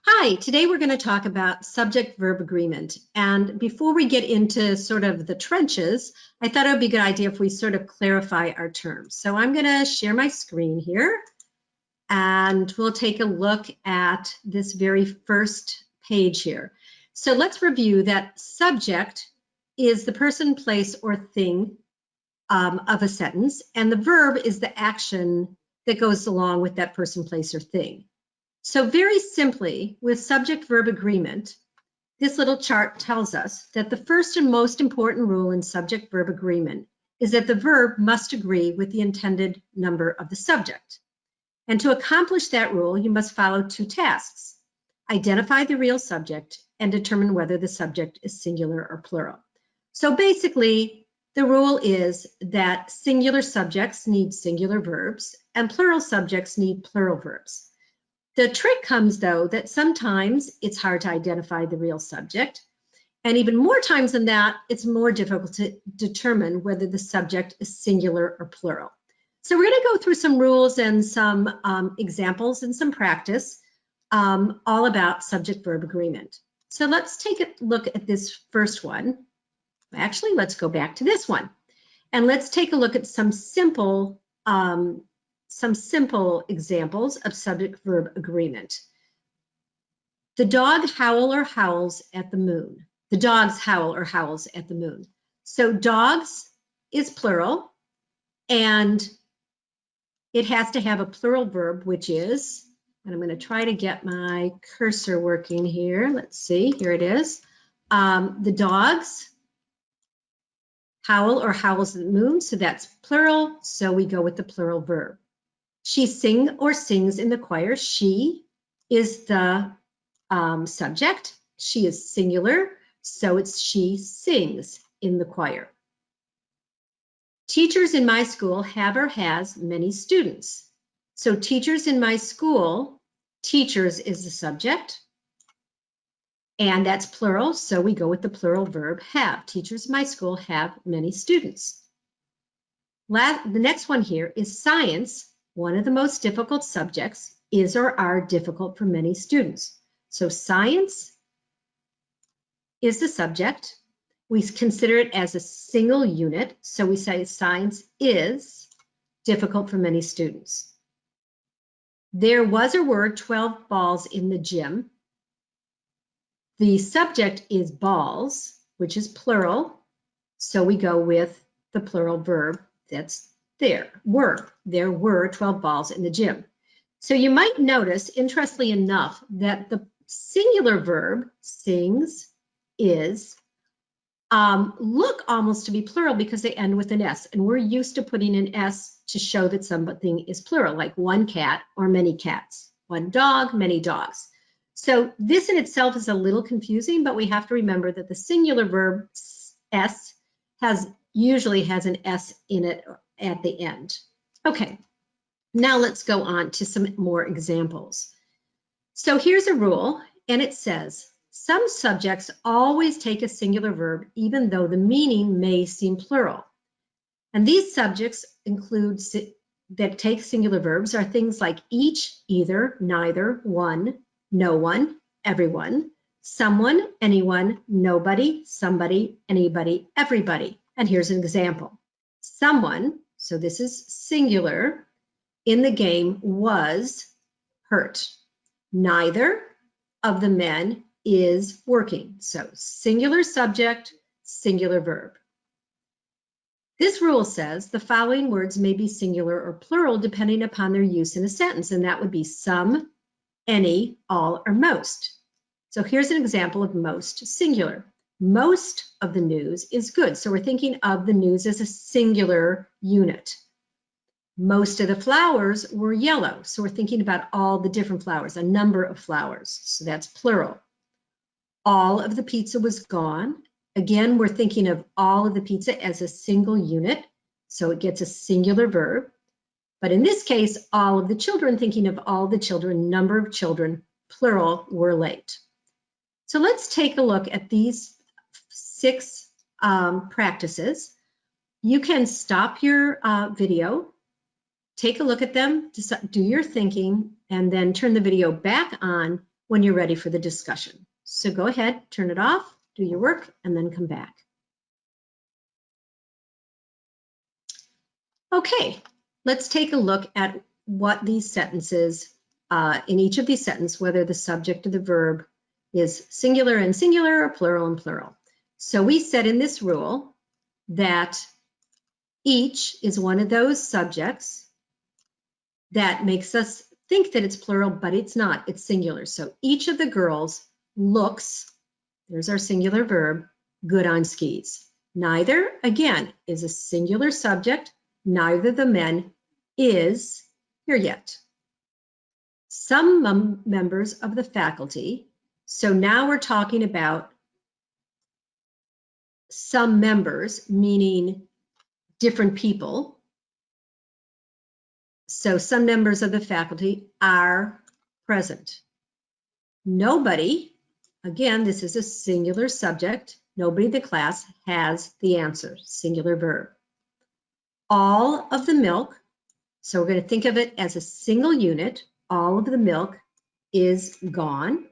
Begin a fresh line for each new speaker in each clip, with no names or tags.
Hi, today we're going to talk about subject-verb agreement. And before we get into sort of the trenches, I thought it would be a good idea if we sort of clarify our terms. So I'm going to share my screen here, and we'll take a look at this very first page here. So let's review that subject is the person, place, or thing of a sentence, and the verb is the action that goes along with that person, place, or thing. So very simply, with subject-verb agreement, this little chart tells us that the first and most important rule in subject-verb agreement is that the verb must agree with the intended number of the subject. And to accomplish that rule, you must follow two tasks: identify the real subject and determine whether the subject is singular or plural. So basically, the rule is that singular subjects need singular verbs and plural subjects need plural verbs. The trick comes, though, that sometimes it's hard to identify the real subject, and even more times than that, it's more difficult to determine whether the subject is singular or plural. So we're going to go through some rules and some examples and some practice all about subject-verb agreement. So let's take a look at this first one. Actually, let's go back to this one, and let's take a look at some simple examples of subject-verb agreement. The dog howl or howls at the moon. The dogs howl or howls at the moon. So dogs is plural, and it has to have a plural verb, which is, and I'm going to try to get my cursor working here. Let's see, here it is. The dogs howl or howls at the moon, so that's plural, so we go with the plural verb. She sing or sings in the choir. She is the subject. She is singular, so it's she sings in the choir. Teachers in my school have or has many students. So teachers in my school, teachers is the subject, and that's plural, so we go with the plural verb have. Teachers in my school have many students. The next one here is science. One of the most difficult subjects is or are difficult for many students. So science is the subject. We consider it as a single unit. So we say science is difficult for many students. There was or were 12 balls in the gym. The subject is balls, which is plural. So we go with the plural verb that's there were 12 balls in the gym. So you might notice, interestingly enough, that the singular verb, sings, is, look almost to be plural because they end with an S, and we're used to putting an S to show that something is plural, like one cat or many cats, one dog, many dogs. So this in itself is a little confusing, but we have to remember that the singular verb, S, usually has an S in it at the end. Okay, now let's go on to some more examples. So here's a rule, and it says, some subjects always take a singular verb, even though the meaning may seem plural. And these subjects that take singular verbs are things like each, either, neither, one, no one, everyone, someone, anyone, nobody, somebody, anybody, everybody. And here's an example. Someone, so this is singular, in the game was hurt. Neither of the men is working. So singular subject, singular verb. This rule says the following words may be singular or plural depending upon their use in a sentence, and that would be some, any, all, or most. So here's an example of most singular. Most of the news is good. So we're thinking of the news as a singular unit. Most of the flowers were yellow. So we're thinking about all the different flowers, a number of flowers. So that's plural. All of the pizza was gone. Again, we're thinking of all of the pizza as a single unit. So it gets a singular verb. But in this case, all of the children, thinking of all the children, number of children, plural, were late. So let's take a look at these 6 practices. You can stop your video, take a look at them, do your thinking, and then turn the video back on when you're ready for the discussion. So go ahead, turn it off, do your work, and then come back. Okay, let's take a look at what these sentences, in each of these sentences, whether the subject of the verb is singular and singular or plural and plural. So we said in this rule that each is one of those subjects that makes us think that it's plural, but it's not, it's singular. So each of the girls looks, there's our singular verb, good on skis. Neither, again, is a singular subject. Neither the men is here yet. Some members of the faculty, so now we're talking about some members, meaning different people. So some members of the faculty are present. Nobody, again, this is a singular subject. Nobody in the class has the answer, singular verb. All of the milk, so we're going to think of it as a single unit. All of the milk is gone.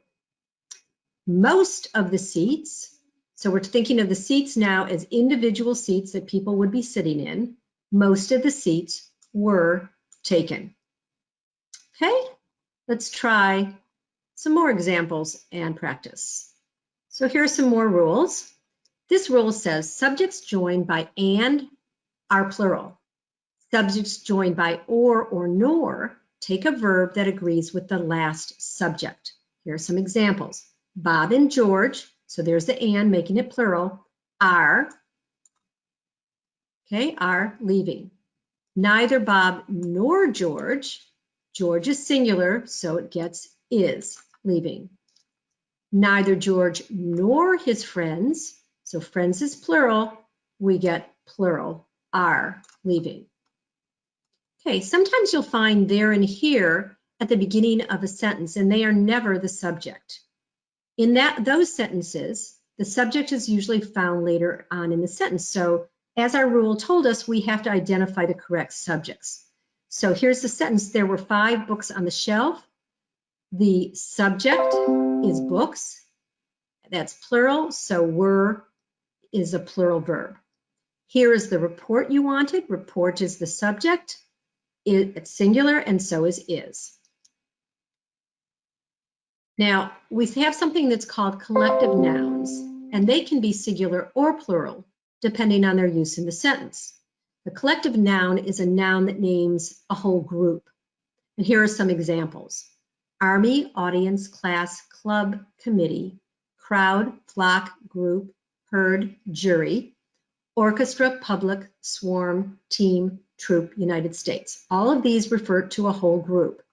Most of the seats, so we're thinking of the seats now as individual seats that people would be sitting in. Most of the seats were taken. Okay, let's try some more examples and practice. So here are some more rules. This rule says subjects joined by and are plural. Subjects joined by or nor take a verb that agrees with the last subject. Here are some examples. Bob and George, so there's the and making it plural, are leaving. Neither Bob nor George, George is singular, so it gets is leaving. Neither George nor his friends, so friends is plural, we get plural, are leaving. Okay, sometimes you'll find there and here at the beginning of a sentence, and they are never the subject. In those sentences, the subject is usually found later on in the sentence. So as our rule told us, we have to identify the correct subjects. So here's the sentence. There were 5 books on the shelf. The subject is books. That's plural, so were is a plural verb. Here is the report you wanted. Report is the subject. It's singular, and so is. Now, we have something that's called collective nouns, and they can be singular or plural, depending on their use in the sentence. The collective noun is a noun that names a whole group. And here are some examples. Army, audience, class, club, committee, crowd, flock, group, herd, jury, orchestra, public, swarm, team, troop, United States. All of these refer to a whole group,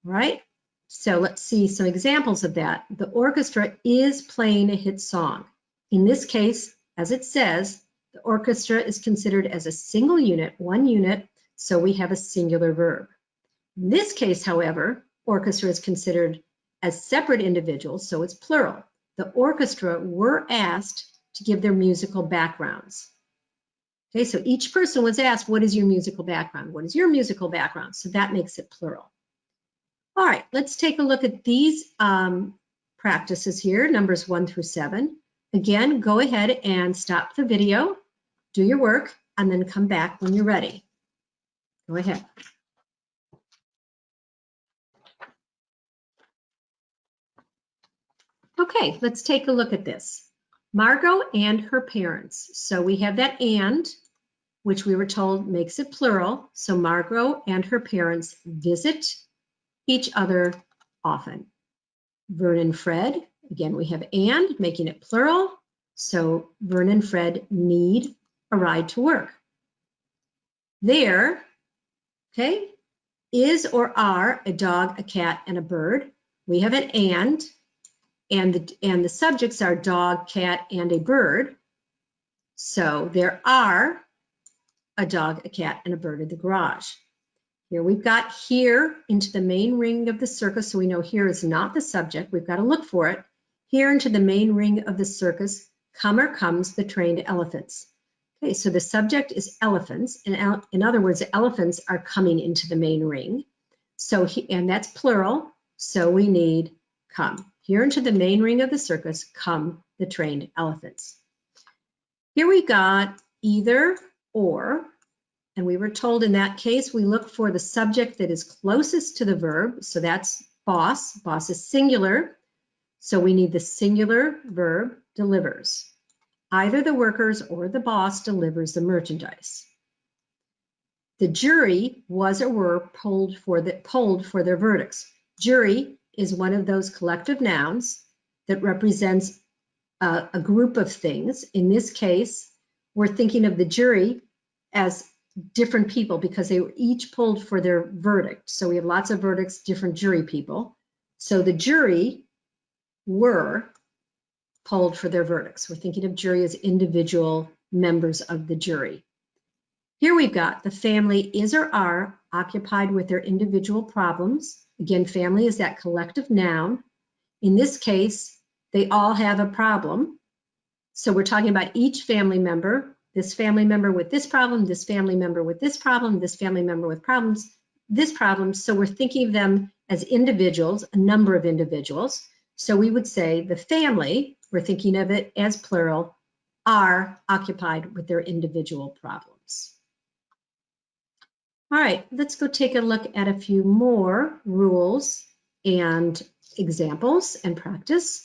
right? So let's see some examples of that. The orchestra is playing a hit song. In this case, as it says, the orchestra is considered as a single unit, one unit, so we have a singular verb. In this case, however, orchestra is considered as separate individuals, so it's plural. The orchestra were asked to give their musical backgrounds. Okay, so each person was asked, what is your musical background? What is your musical background? So that makes it plural. All right, let's take a look at these practices here, numbers 1 through 7. Again, go ahead and stop the video, do your work, and then come back when you're ready. Go ahead. Okay, let's take a look at this. Margot and her parents. So we have that and, which we were told makes it plural. So Margot and her parents visit each other often. Vern and Fred, again, we have and, making it plural. So Vern and Fred need a ride to work. There, okay, is or are a dog, a cat, and a bird. We have an and the subjects are dog, cat, and a bird. So there are a dog, a cat, and a bird in the garage. Here we've got here into the main ring of the circus, so we know here is not the subject. We've got to look for it. Here into the main ring of the circus, comes the trained elephants. Okay, so the subject is elephants, and in other words, the elephants are coming into the main ring. So and that's plural, so we need come. Here into the main ring of the circus come the trained elephants. Here we got either or, and we were told in that case we look for the subject that is closest to the verb, so that's boss. Boss is singular, so we need the singular verb delivers. Either the workers or the boss delivers the merchandise. The jury was or were polled for their verdicts. Jury is one of those collective nouns that represents a group of things. In this case, we're thinking of the jury as different people because they were each polled for their verdict. So we have lots of verdicts, different jury people. So the jury were polled for their verdicts. We're thinking of jury as individual members of the jury. Here we've got the family is or are occupied with their individual problems. Again, family is that collective noun. In this case, they all have a problem. So we're talking about each family member, this family member with this problem, this family member with this problem, this family member with problems, this problem. So we're thinking of them as individuals, a number of individuals. So we would say the family, we're thinking of it as plural, are occupied with their individual problems. All right, let's go take a look at a few more rules and examples and practice.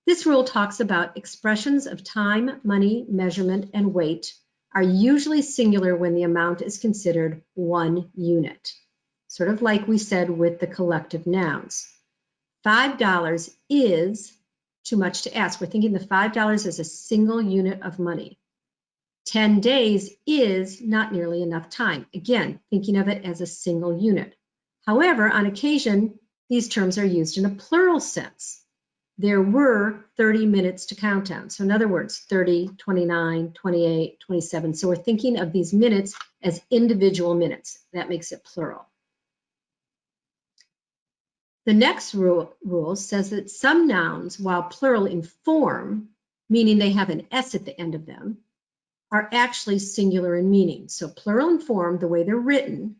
This rule talks about expressions of time, money, measurement, and weight are usually singular when the amount is considered 1 unit, sort of like we said with the collective nouns. $5 is too much to ask. We're thinking the $5 is a single unit of money. 10 days is not nearly enough time. Again, thinking of it as a single unit. However, on occasion, these terms are used in a plural sense. There were 30 minutes to count down. So in other words, 30, 29, 28, 27. So we're thinking of these minutes as individual minutes. That makes it plural. The next rule says that some nouns, while plural in form, meaning they have an S at the end of them, are actually singular in meaning. So plural in form, the way they're written,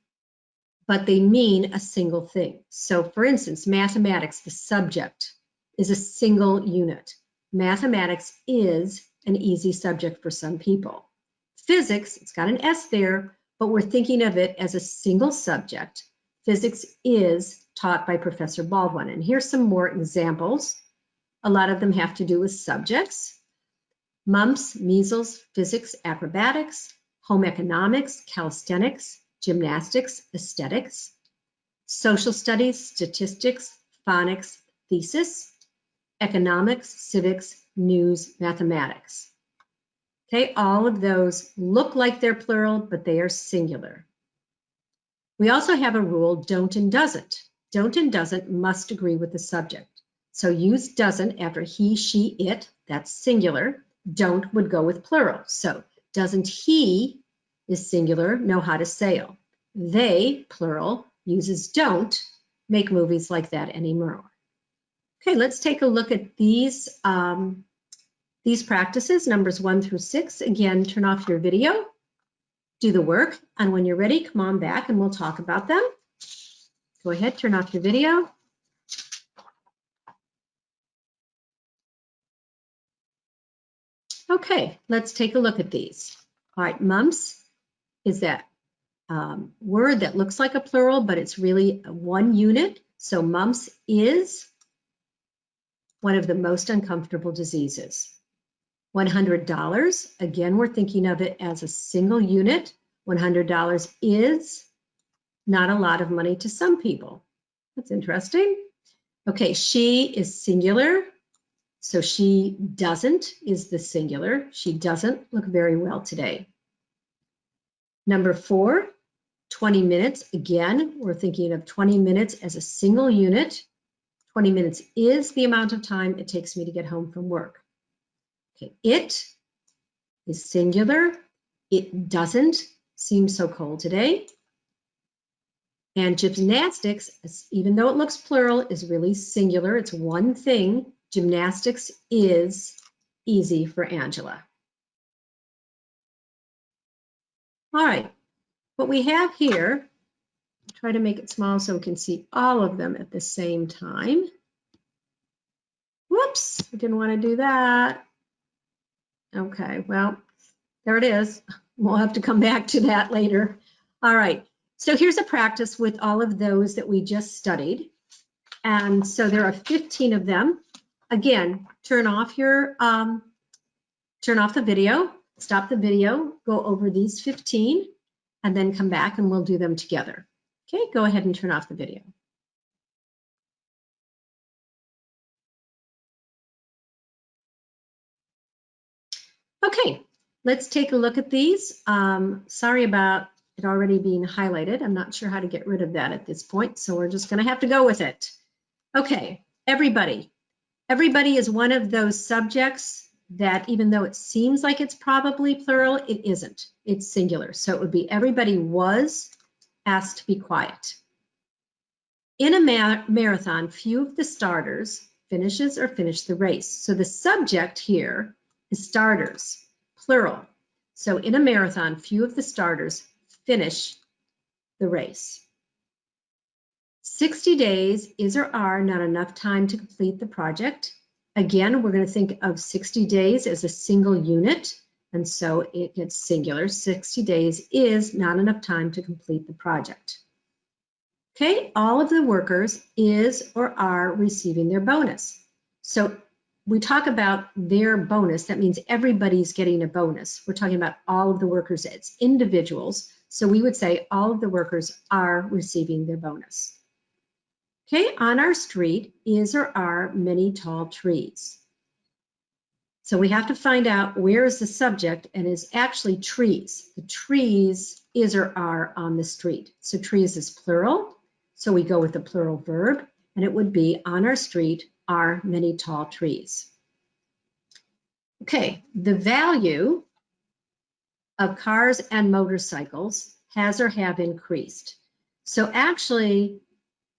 but they mean a single thing. So for instance, mathematics, the subject, is a single unit. Mathematics is an easy subject for some people. Physics, it's got an S there, but we're thinking of it as a single subject. Physics is taught by Professor Baldwin. And here's some more examples. A lot of them have to do with subjects. Mumps, measles, physics, acrobatics, home economics, calisthenics, gymnastics, aesthetics, social studies, statistics, phonics, thesis, economics, civics, news, mathematics. Okay, all of those look like they're plural, but they are singular. We also have a rule, don't and doesn't. Don't and doesn't must agree with the subject. So use doesn't after he, she, it, that's singular. Don't would go with plural. So doesn't he is singular, know how to sail. They, plural, uses don't make movies like that anymore. Okay, let's take a look at these practices, numbers 1 through 6. Again, turn off your video, do the work, and when you're ready, come on back and we'll talk about them. Go ahead, turn off your video. Okay, let's take a look at these. All right, mumps is that word that looks like a plural, but it's really one unit. So mumps is one of the most uncomfortable diseases. $100, again, we're thinking of it as a single unit. $100 is not a lot of money to some people. That's interesting. Okay, she is singular. So she doesn't is the singular. She doesn't look very well today. Number 4, 20 minutes. Again, we're thinking of 20 minutes as a single unit. 20 minutes is the amount of time it takes me to get home from work. Okay, it is singular. It doesn't seem so cold today. And gymnastics, even though it looks plural, is really singular. It's one thing. Gymnastics is easy for Angela. All right, what we have here, try to make it small so we can see all of them at the same time. Whoops, I didn't want to do that. Okay, well, there it is. We'll have to come back to that later. All right, so here's a practice with all of those that we just studied. And so there are 15 of them. Again, turn off the video, stop the video, go over these 15, and then come back and we'll do them together. Okay, go ahead and turn off the video. Okay, let's take a look at these. Sorry about it already being highlighted. I'm not sure how to get rid of that at this point, so we're just going to have to go with it. Okay, everybody. Everybody is one of those subjects that even though it seems like it's probably plural, it isn't. It's singular. So it would be everybody was asked to be quiet. In a marathon, few of the starters finish the race. So the subject here is starters, plural. So in a marathon, few of the starters finish the race. 60 days is or are not enough time to complete the project. Again, we're going to think of 60 days as a single unit, and so it gets singular. 60 days is not enough time to complete the project. Okay, all of the workers is or are receiving their bonus. So we talk about their bonus, that means everybody's getting a bonus. We're talking about all of the workers as individuals. So we would say all of the workers are receiving their bonus. Okay, on our street is or are many tall trees. So we have to find out where is the subject, and is actually trees. The trees is or are on the street. So trees is plural. So we go with the plural verb, and it would be on our street are many tall trees. Okay, the value of cars and motorcycles has or have increased. So actually,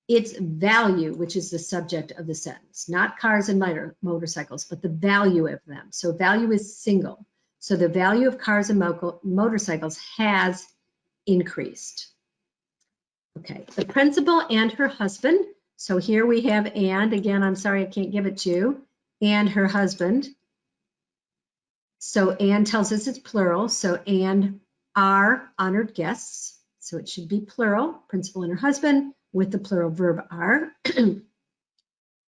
it's value, which is the subject of the sentence, not cars and motorcycles, but the value of them. So value is single. So the value of cars and motorcycles has increased. Okay, the principal and her husband. So here we have and, again, I'm sorry, I can't give it to you, and her husband. So and tells us it's plural. So and are honored guests. So it should be plural, principal and her husband, with the plural verb are.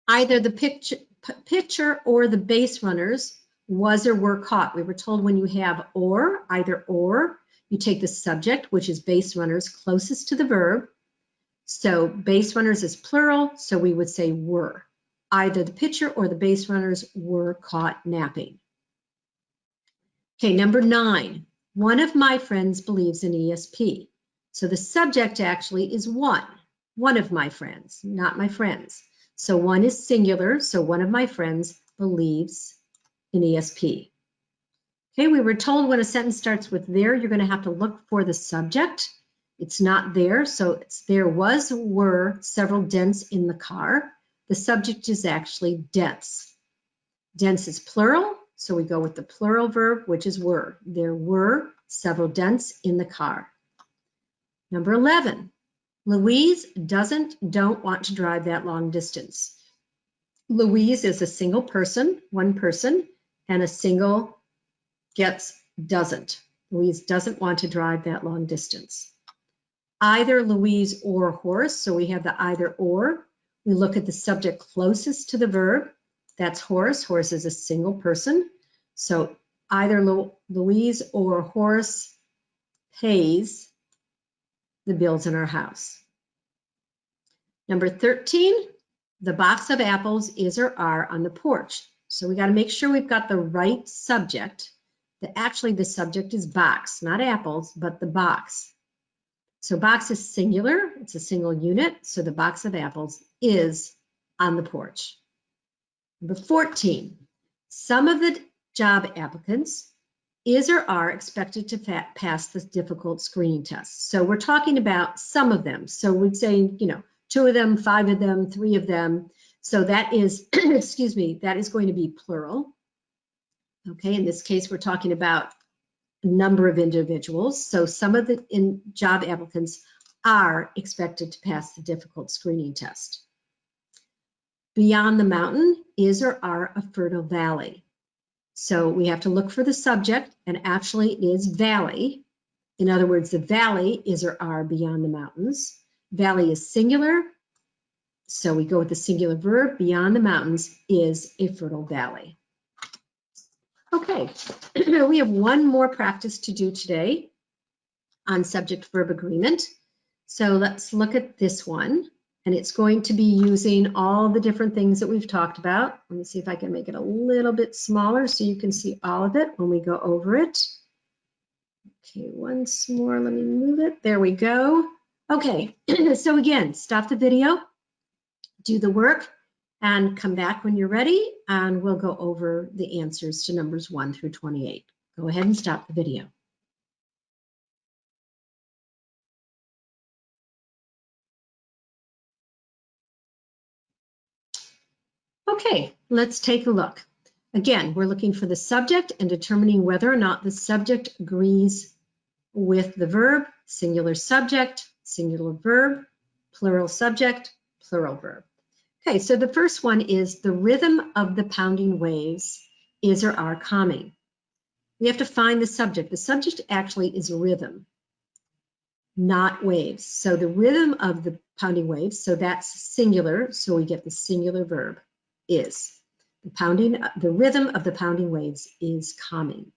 Either the pitcher or the base runners was or were caught. We were told when you have or, either or, you take the subject, which is base runners, closest to the verb. So base runners is plural, so we would say were. Either the pitcher or the base runners were caught napping. Okay, number 9. One of my friends believes in ESP. So the subject actually is one of my friends, not my friends. So one is singular, so one of my friends believes in ESP. Okay, we were told when a sentence starts with there, you're going to have to look for the subject. It's not there, so it's there were several dents in the car. The subject is actually dents. Dents is plural, so we go with the plural verb, which is were. There were several dents in the car. Number 11. Louise don't want to drive that long distance. Louise is a single person, one person, and a single gets doesn't. Louise doesn't want to drive that long distance. Either Louise or Horace, so we have the either or. We look at the subject closest to the verb. That's Horace. Horace is a single person. So either Louise or Horace pays the bills in our house. Number 13, the box of apples is or are on the porch. So we got to make sure we've got the right subject. Actually, the subject is box, not apples, but the box. So box is singular, it's a single unit, so the box of apples is on the porch. Number 14, some of the job applicants is or are expected to pass the difficult screening test. So we're talking about some of them. So we'd say, 2 of them, 5 of them, 3 of them. So that is, excuse me, that is going to be plural. Okay, in this case, we're talking about a number of individuals. So some of the job applicants are expected to pass the difficult screening test. Beyond the mountain is or are a fertile valley. So we have to look for the subject, and actually it is valley. In other words, the valley is or are beyond the mountains. Valley is singular, so we go with the singular verb. Beyond the mountains is a fertile valley. Okay, we have one more practice to do today on subject-verb agreement. So let's look at this one, and it's going to be using all the different things that we've talked about. Let me see if I can make it a little bit smaller so you can see all of it when we go over it. Okay, once more, let me move it. There we go. Okay, so again, stop the video, do the work, and come back when you're ready, and we'll go over the answers to numbers 1 through 28. Go ahead and stop the video. Okay, let's take a look. Again, we're looking for the subject and determining whether or not the subject agrees with the verb, singular subject, singular verb, plural subject, plural verb. Okay, so the first one is the rhythm of the pounding waves is or are calming. We have to find the subject. The subject actually is rhythm, not waves. So the rhythm of the pounding waves, so that's singular, so we get the singular verb is. The rhythm of the pounding waves is calming.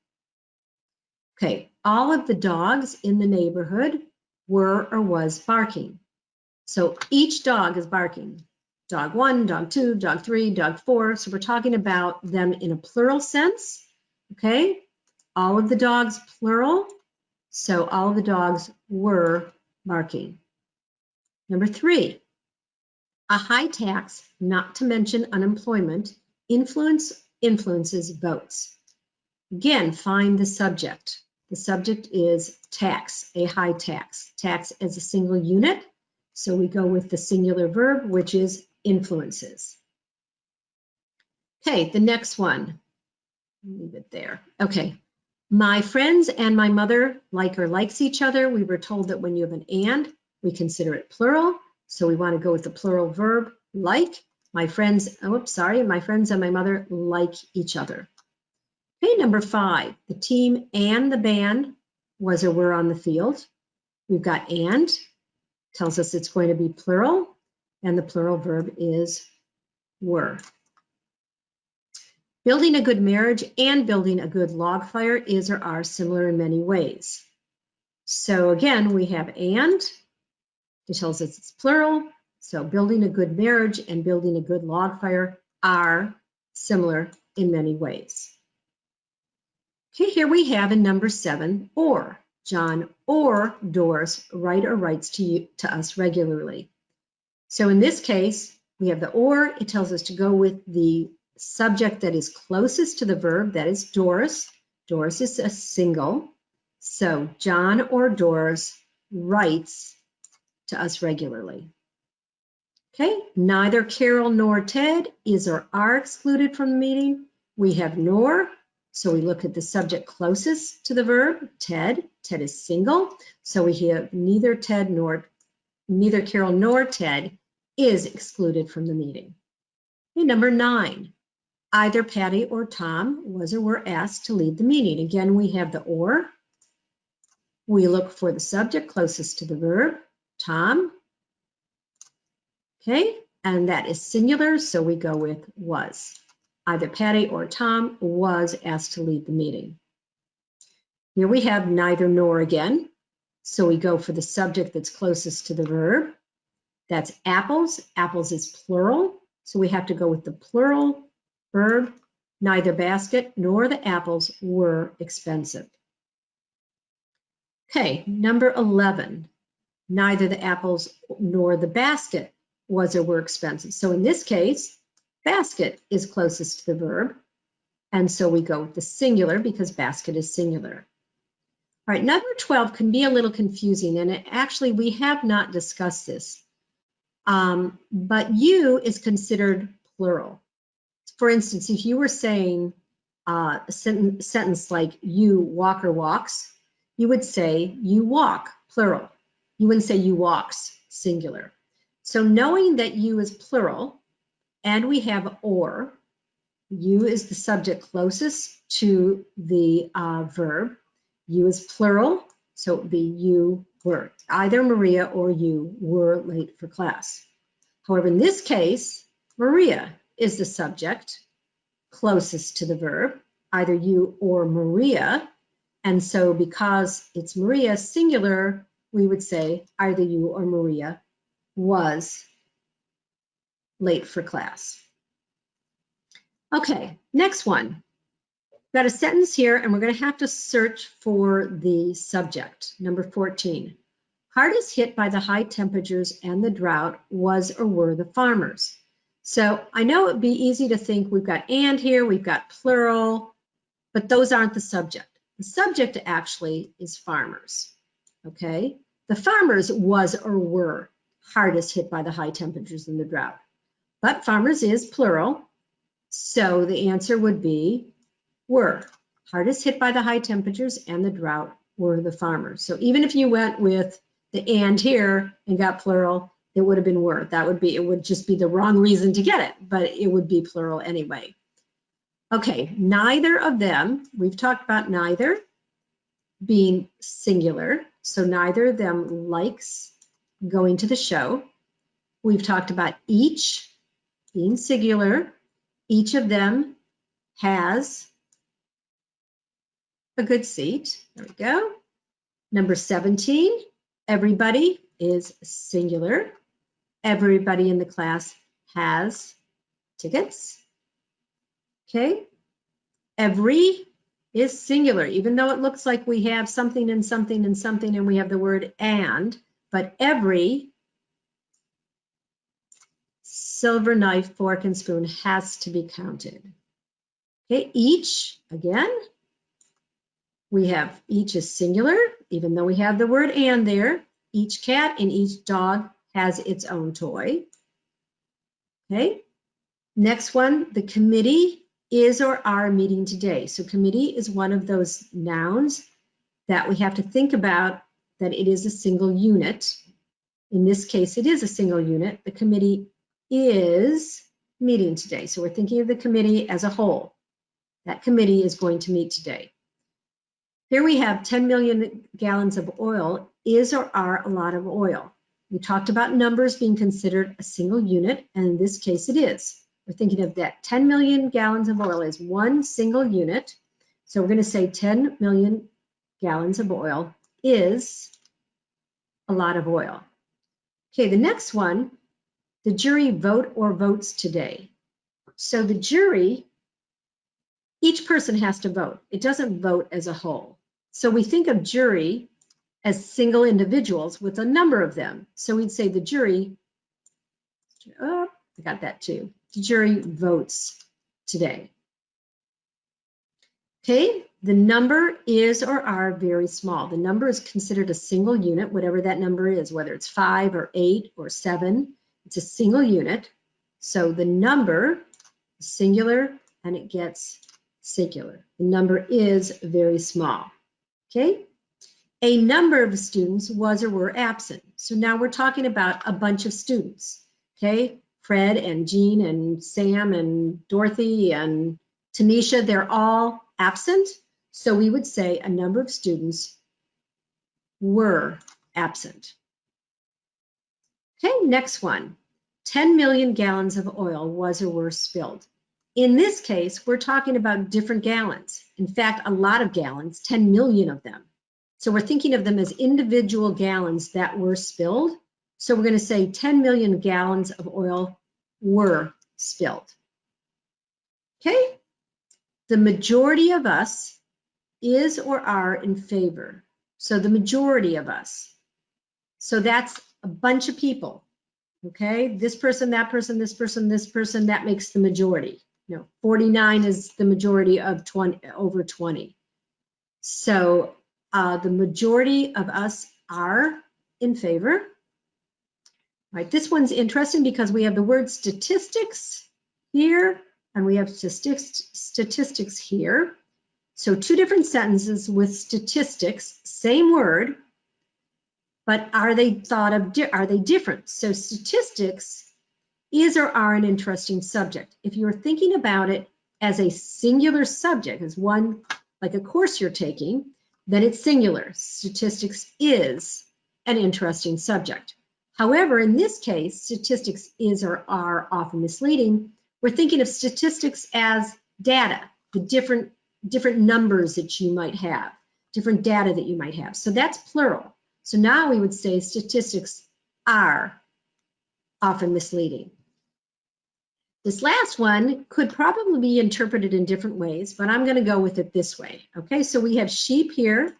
Okay, all of the dogs in the neighborhood were or was barking. So each dog is barking. Dog 1, dog 2, dog 3, dog 4. So we're talking about them in a plural sense. Okay, all of the dogs plural. So all of the dogs were barking. Number 3, a high tax, not to mention unemployment, influences votes. Again, find the subject. The subject is tax, a high tax. Tax as a single unit. So we go with the singular verb, which is influences. Okay, the next one. Leave it there. Okay. My friends and my mother like or likes each other. We were told that when you have an and, we consider it plural. So we want to go with the plural verb, like. My friends and my mother like each other. Okay, number 5, the team and the band was or were on the field. We've got and, tells us it's going to be plural, and the plural verb is were. Building a good marriage and building a good log fire is or are similar in many ways. So again, we have and, it tells us it's plural. So building a good marriage and building a good log fire are similar in many ways. Okay, here we have in number 7, or. John or Doris write or writes to us regularly. So in this case, we have the or. It tells us to go with the subject that is closest to the verb, that is Doris. Doris is a single. So John or Doris writes to us regularly. Okay, neither Carol nor Ted is or are excluded from the meeting. We have nor, so we look at the subject closest to the verb, Ted. Ted is single, so we have neither Carol nor Ted is excluded from the meeting. Okay, number 9, either Patty or Tom was or were asked to lead the meeting. Again, we have the or. We look for the subject closest to the verb, Tom. Okay, and that is singular, so we go with was. Either Patty or Tom was asked to lead the meeting. Here we have neither nor again, so we go for the subject that's closest to the verb. That's apples. Apples is plural, so we have to go with the plural verb. Neither basket nor the apples were expensive. Okay, number 11. Neither the apples nor the basket was or were expensive. So in this case, basket is closest to the verb, and so we go with the singular because basket is singular. All right, number 12 can be a little confusing, and actually we have not discussed this, but you is considered plural. For instance, if you were saying a sentence like you walk or walks, you would say you walk, plural. You wouldn't say you walks, singular. So knowing that you is plural, and we have or. You is the subject closest to the verb. You is plural, so it would be you were. Either Maria or you were late for class. However, in this case, Maria is the subject closest to the verb, either you or Maria. And so because it's Maria singular, we would say either you or Maria was late for class. Okay, next one. We've got a sentence here, and we're going to have to search for the subject, number 14. Hardest hit by the high temperatures and the drought was or were the farmers. So I know it'd be easy to think we've got and here, we've got plural, but those aren't the subject. The subject actually is farmers, okay? The farmers was or were hardest hit by the high temperatures and the drought. But farmers is plural, so the answer would be were. Hardest hit by the high temperatures and the drought were the farmers. So even if you went with the and here and got plural, it would have been were. That would be, it would just be the wrong reason to get it, but it would be plural anyway. Okay, neither of them, we've talked about neither being singular. So neither of them likes going to the show. We've talked about each being singular. Each of them has a good seat. There we go. Number 17, everybody is singular. Everybody in the class has tickets. Okay. Every is singular, even though it looks like we have something and something and something and we have the word and, but every silver knife, fork, and spoon has to be counted. Okay, each, again, we have each is singular, even though we have the word and there. Each cat and each dog has its own toy. Okay, next one, the committee is or are meeting today. So committee is one of those nouns that we have to think about that it is a single unit. In this case, it is a single unit. The committee is meeting today. So we're thinking of the committee as a whole. That committee is going to meet today. Here we have 10 million gallons of oil is or are a lot of oil. We talked about numbers being considered a single unit, and in this case it is. We're thinking of that 10 million gallons of oil as one single unit. So we're going to say 10 million gallons of oil is a lot of oil. Okay, the next one, the jury vote or votes today. So the jury, each person has to vote. It doesn't vote as a whole. So we think of jury as single individuals with a number of them. So we'd say the jury, oh, I got that too. The jury votes today. Okay, the number is or are very small. The number is considered a single unit, whatever that number is, whether it's 5 or 8 or 7, it's a single unit. So the number is singular and it gets singular. The number is very small. Okay, a number of students was or were absent. So now we're talking about a bunch of students. Okay, Fred and Jean and Sam and Dorothy and Tanisha, they're all absent. So we would say a number of students were absent. Okay, next one. 10 million gallons of oil was or were spilled. In this case, we're talking about different gallons. In fact, a lot of gallons, 10 million of them. So we're thinking of them as individual gallons that were spilled. So we're going to say 10 million gallons of oil were spilled. Okay, the majority of us is or are in favor. So the majority of us. So that's a bunch of people. Okay, this person, that person, this person, this person, that makes the majority. 49 is the majority of 20, over 20. So the majority of us are in favor. Right, this one's interesting because we have the word statistics here and we have statistics here. So two different sentences with statistics, same word, but are they thought of, are they different? So statistics is or are an interesting subject. If you're thinking about it as a singular subject, as one, like a course you're taking, then it's singular. Statistics is an interesting subject. However, in this case, statistics is or are often misleading. We're thinking of statistics as data, the different numbers that you might have, different data that you might have. So that's plural. So now we would say statistics are often misleading. This last one could probably be interpreted in different ways, but I'm going to go with it this way. Okay, so we have sheep here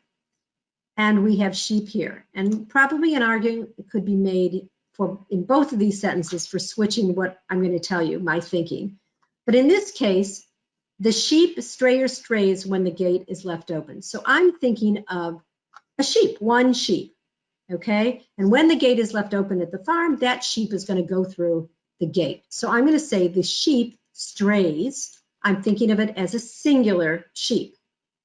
and we have sheep here. And probably an argument could be made for in both of these sentences for switching what I'm going to tell you, my thinking. But in this case, the sheep stray or strays when the gate is left open. So I'm thinking of a sheep, one sheep, okay? And when the gate is left open at the farm, that sheep is going to go through the gate. So I'm going to say the sheep strays. I'm thinking of it as a singular sheep,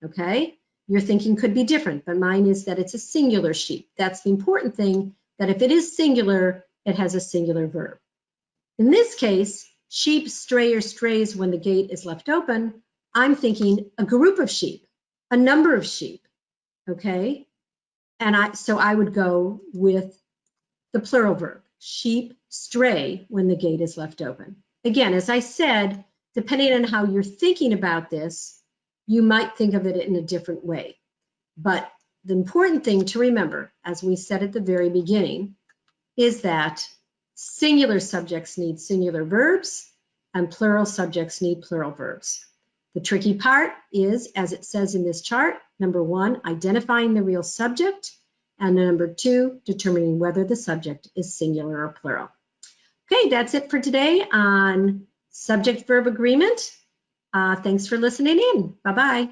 okay? Your thinking could be different, but mine is that it's a singular sheep. That's the important thing, that if it is singular, it has a singular verb. In this case, sheep stray or strays when the gate is left open. I'm thinking a group of sheep, a number of sheep, okay? And so I would go with the plural verb. Sheep stray when the gate is left open. Again, as I said, depending on how you're thinking about this, you might think of it in a different way. But the important thing to remember, as we said at the very beginning, is that singular subjects need singular verbs and plural subjects need plural verbs. The tricky part is, as it says in this chart, number 1, identifying the real subject, and number 2, determining whether the subject is singular or plural. Okay, that's it for today on subject-verb agreement. Thanks for listening in. Bye-bye.